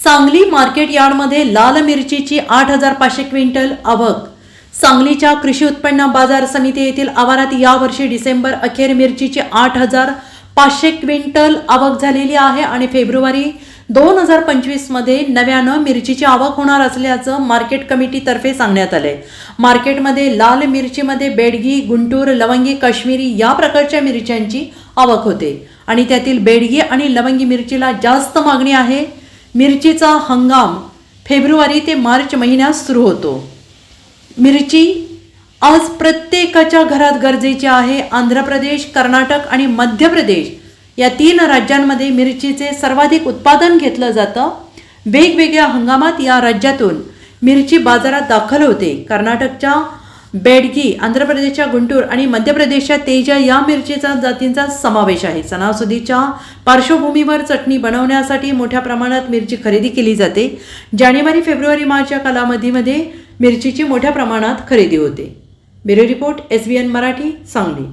Sangli market यार्डमध्ये लाल मिरचीची 8,500 क्विंटल आवक। सांगलीच्या कृषी उत्पन्न बाजार समिती येथील आवारात यावर्षी डिसेंबर अखेर मिरचीची 8,500 क्विंटल आवक झालेली आहे आणि फेब्रुवारी 2025 मध्ये नव्यानं मिरचीची आवक होणार असल्याचं मार्केट कमिटीतर्फे सांगण्यात आले। मार्केटमध्ये लाल मिरचीमध्ये बेडगी, गुंटूर, लवंगी, काश्मीरी या प्रकारच्या मिरच्यांची आवक होते आणि त्यातील बेडगी आणि लवंगी मिरचीला जास्त मागणी आहे। मिरचीचा हंगाम फेब्रुवारी ते मार्च महिन्यात सुरू होतो। मिरची आज प्रत्येकाच्या घरात गरजेची आहे। आंध्र प्रदेश, कर्नाटक आणि मध्य प्रदेश या 3 राज्यांमध्ये मिरचीचे सर्वाधिक उत्पादन घेतलं जातं। वेगवेगळ्या हंगामात या राज्यातून मिरची बाजारात दाखल होते। कर्नाटकच्या बेडगी, आंध्र प्रदेशच्या गुंटूर आणि मध्य प्रदेशच्या तेजा या मिरचीचा जातींचा समावेश आहे। सणासुदीच्या पार्श्वभूमीवर चटणी बनवण्यासाठी मोठ्या प्रमाणात मिरची खरेदी केली जाते। जानेवारी, फेब्रुवारी, मार्च या कालावधीमध्ये मिरचीची मोठ्या प्रमाणात खरेदी होते। Bureau report, SBN Marathi, Sangli.